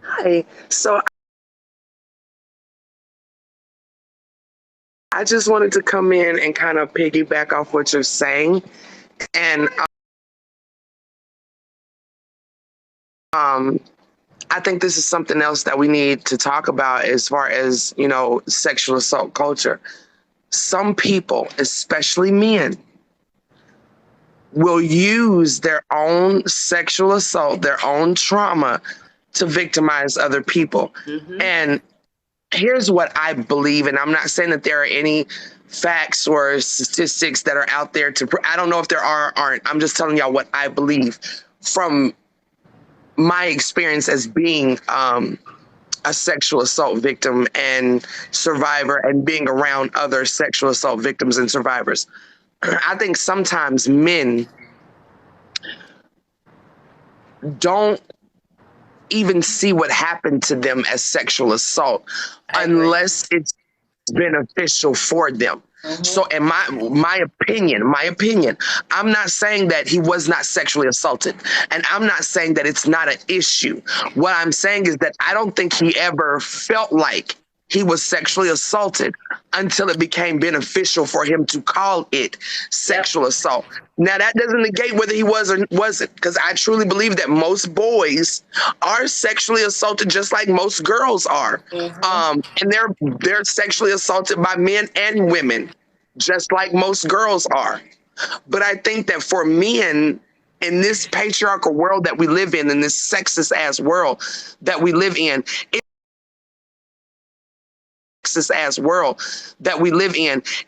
Hi. So I just wanted to come in and kind of piggyback off what you're saying. And um, I think this is something else that we need to talk about as far as, sexual assault culture. Some people, especially men, will use their own sexual assault, their own trauma to victimize other people. And here's what I believe, and I'm not saying that there are any facts or statistics that are out there I don't know if there are or aren't. I'm just telling y'all what I believe from my experience as being a sexual assault victim and survivor and being around other sexual assault victims and survivors. I think sometimes men don't even see what happened to them as sexual assault unless it's beneficial for them. So in my opinion, I'm not saying that he was not sexually assaulted. And I'm not saying that it's not an issue. What I'm saying is that I don't think he ever felt like he was sexually assaulted until it became beneficial for him to call it sexual assault. Now, that doesn't negate whether he was or wasn't, because I truly believe that most boys are sexually assaulted just like most girls are. And they're sexually assaulted by men and women, just like most girls are. But I think that for men, in this patriarchal world that we live in this sexist ass world that we live in,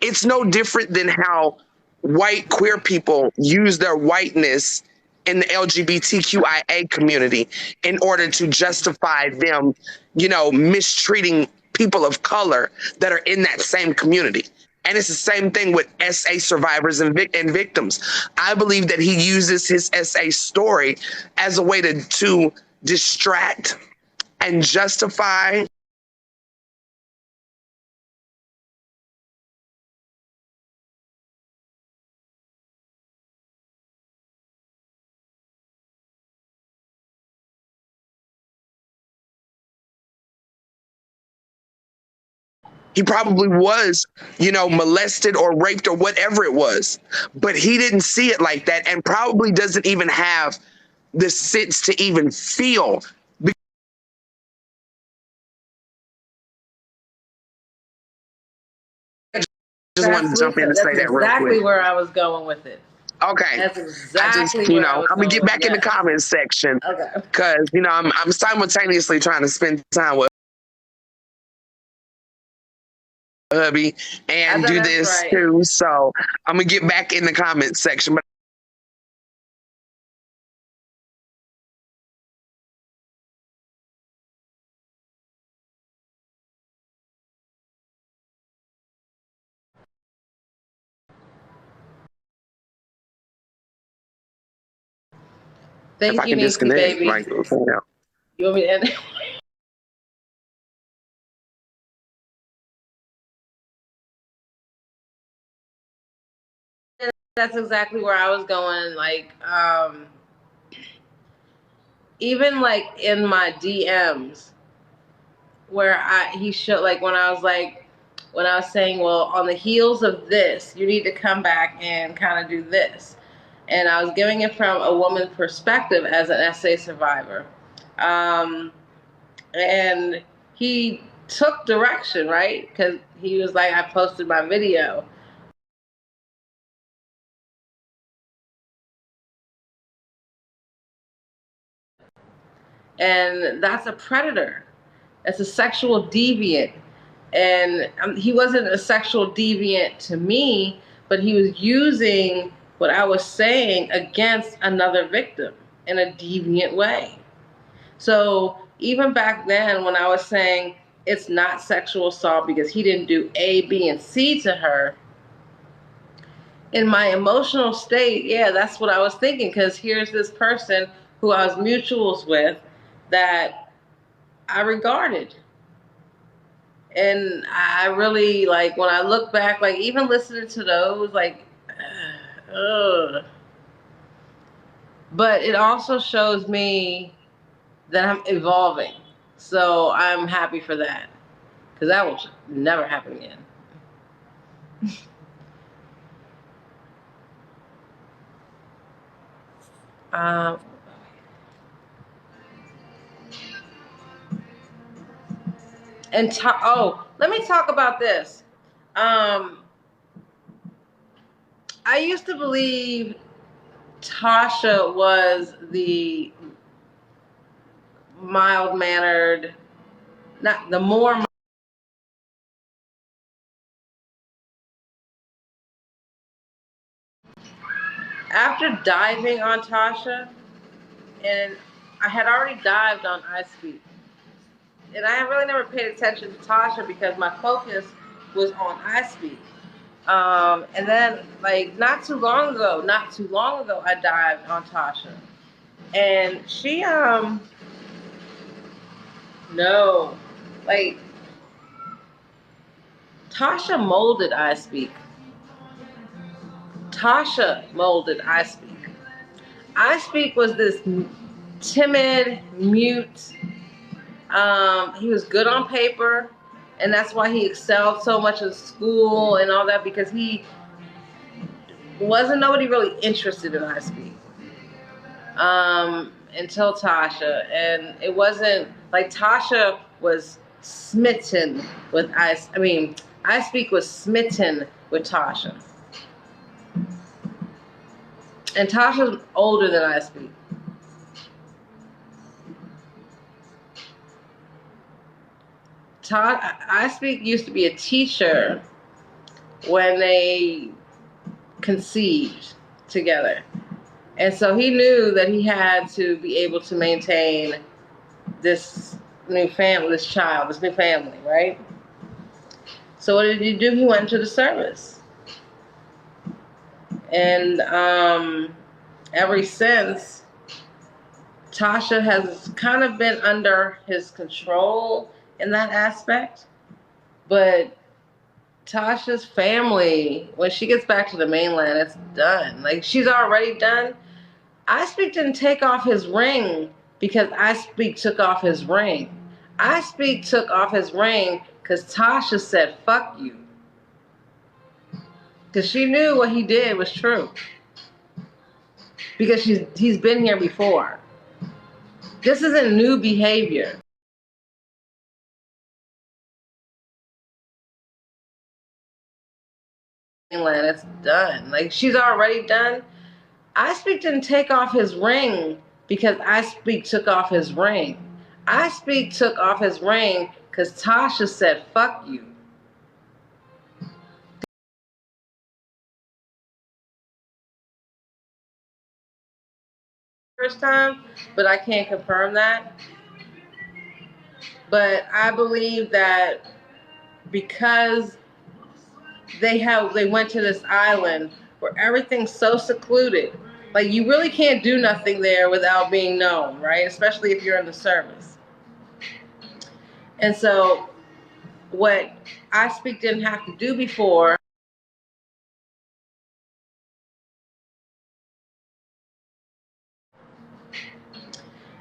it's no different than how white queer people use their whiteness in the LGBTQIA community in order to justify them, mistreating people of color that are in that same community. And it's the same thing with SA survivors and victims. I believe that he uses his SA story as a way to distract and justify. He probably was, molested or raped or whatever it was, but he didn't see it like that and probably doesn't even have the sense to even feel. I just wanted to jump in and say that real exactly quick. where I was going with it. Okay. That's I just, exactly where I was I'm gonna going get with back in the it. comments section Okay. because, I'm simultaneously trying to spend time with hubby and do That's this right. too. So I'm gonna get back in the comments section. But if Thank I you, can Niecy, disconnect, baby. like, You want me to end it? That's exactly where I was going. Like, even like in my DMs, where he showed, like, when I was saying, well, on the heels of this, you need to come back and kind of do this. And I was giving it from a woman's perspective as an SA survivor. And he took direction, right? Because he was like, I posted my video. And that's a predator. That's a sexual deviant. And he wasn't a sexual deviant to me, but he was using what I was saying against another victim in a deviant way. So even back then, when I was saying it's not sexual assault because he didn't do A, B, and C to her, in my emotional state, yeah, that's what I was thinking. Because here's this person who I was mutuals with that I regarded. And I really, like, when I look back, like, even listening to those, like, ugh. But it also shows me that I'm evolving. So I'm happy for that, because that will never happen again. Um, let me talk about this. I used to believe Tasha was the mild mannered, not the more. After diving on Tasha, and I had already dived on I Speak, and I really never paid attention to Tasha because my focus was on I Speak. And then, like, not too long ago, I dived on Tasha, and she, no, like, Tasha molded I Speak. Tasha molded I Speak. I Speak was this timid, mute. He was good on paper, and that's why he excelled so much in school and all that, because he wasn't nobody really interested in I Speak. Until Tasha, and it wasn't like Tasha was smitten with I Speak was smitten with Tasha, and Tasha's older than I Speak. I Speak used to be a teacher when they conceived together, and so he knew that he had to be able to maintain this new family, this new family, right? So what did he do? He went to the service. And ever since, Tasha has kind of been under his control in that aspect. But Tasha's family, when she gets back to the mainland, it's done. Like, she's already done. I Speak didn't take off his ring because I Speak took off his ring. I Speak took off his ring because Tasha said, fuck you. Because she knew what he did was true. Because he's been here before. This isn't new behavior. It's done. Like, she's already done. I Speak didn't take off his ring because I Speak took off his ring. I Speak took off his ring because Tasha said, fuck you. First time, but I can't confirm that. But I believe that because they went to this island where everything's so secluded, like, you really can't do nothing there without being known, right? Especially if you're in the service. And so what I Speak didn't have to do before,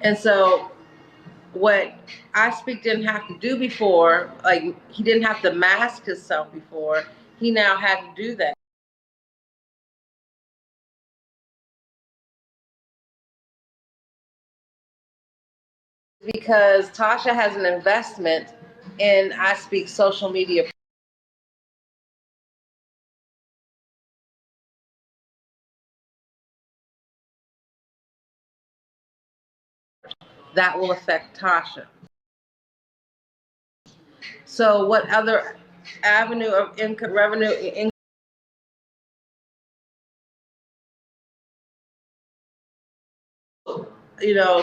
and so what I Speak didn't have to do before, like, he didn't have to mask himself before, he now had to do that. Because Tasha has an investment in I Speak social media. That will affect Tasha. So what other avenue of income, revenue,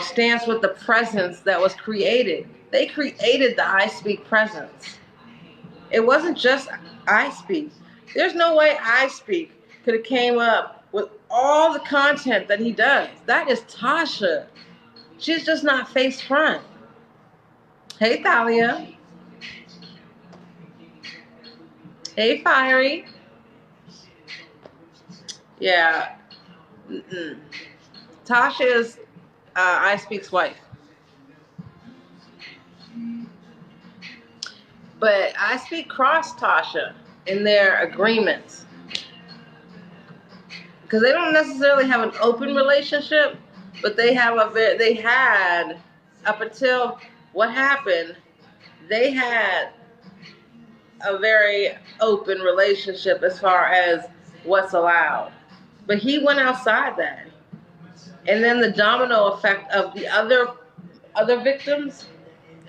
stands with the presence that was created. They created the I Speak presence. It wasn't just I Speak. There's no way I Speak could have came up with all the content that he does. That is Tasha. She's just not face front. Hey, Thalia. Hey, Fiery. Yeah. Mm-mm. Tasha is I Speak's wife. But I speak cross Tasha in their agreements. Because they don't necessarily have an open relationship, but they had, up until what happened, they had a very open relationship as far as what's allowed. But he went outside that. And then the domino effect of the other victims,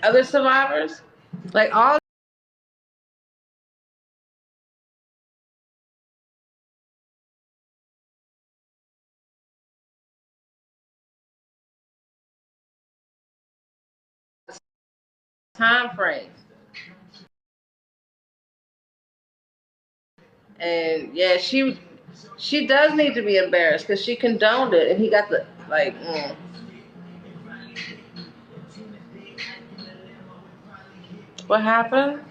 other survivors, like all time frames. And yeah, she does need to be embarrassed because she condoned it, and he got the like. What happened?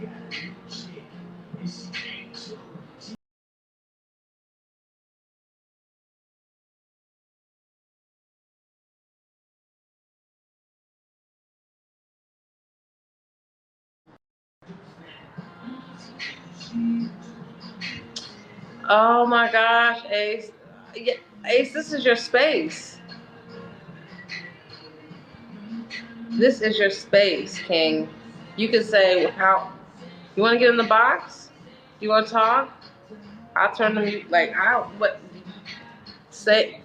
Oh my gosh, Ace. Yeah, Ace, this is your space. This is your space, King. You can say how you want to get in the box. You want to talk? I'll turn the mute. Like I what say.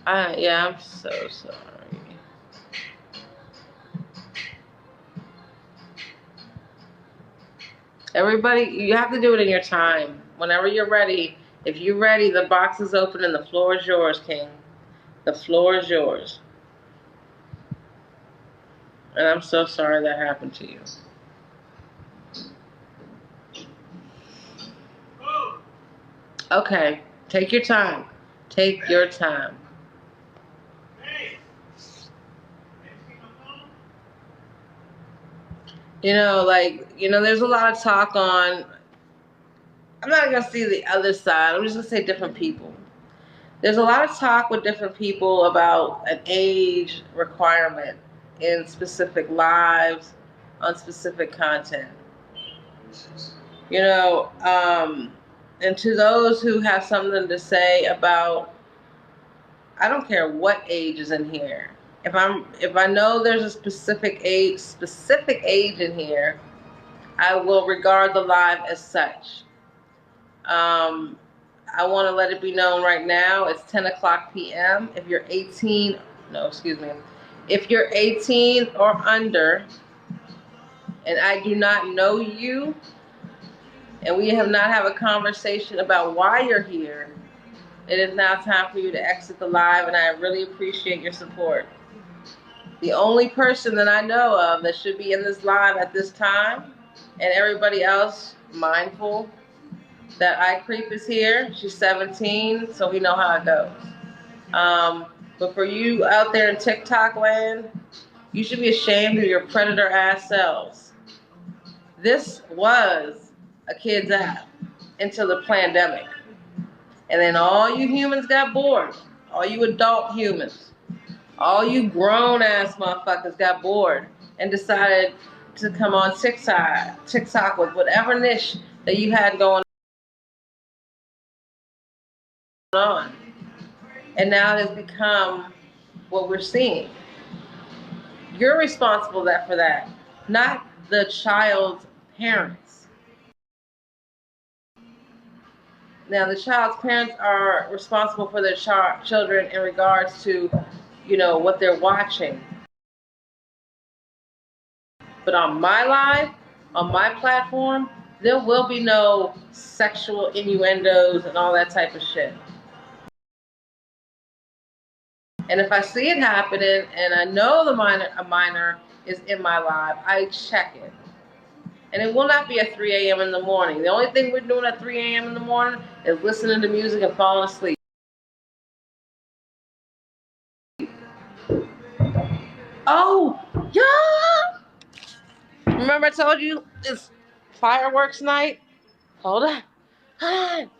Yeah, I'm so sorry. Everybody, you have to do it in your time. Whenever you're ready. If you're ready, the box is open and the floor is yours, King. The floor is yours. And I'm so sorry that happened to you. Okay, take your time. Take your time. There's a lot of talk on, I'm not going to see the other side. I'm just going to say different people. There's a lot of talk with different people about an age requirement in specific lives, on specific content. And to those who have something to say about, I don't care what age is in here. If I know there's a specific age in here, I will regard the live as such. I want to let it be known right now, it's 10 o'clock p.m. If you're 18 or under, and I do not know you, and we have not had a conversation about why you're here, it is now time for you to exit the live, and I really appreciate your support. The only person that I know of that should be in this live at this time, and everybody else mindful that iCreep is here. She's 17, so we know how it goes. But for you out there in TikTok land, you should be ashamed of your predator ass selves. This was a kid's app until the pandemic. And then all you humans got bored. All you adult humans. All you grown ass motherfuckers got bored and decided to come on TikTok with whatever niche that you had going on. And now it has become what we're seeing. You're responsible for that, not the child's parents. Now, the child's parents are responsible for their children in regards to, what they're watching. But on my live, on my platform, there will be no sexual innuendos and all that type of shit. And if I see it happening and I know a minor is in my live, I check it. And it will not be at 3 a.m. in the morning. The only thing we're doing at 3 a.m. in the morning is listening to music and falling asleep. Oh, yeah! Remember I told you it's fireworks night? Hold on.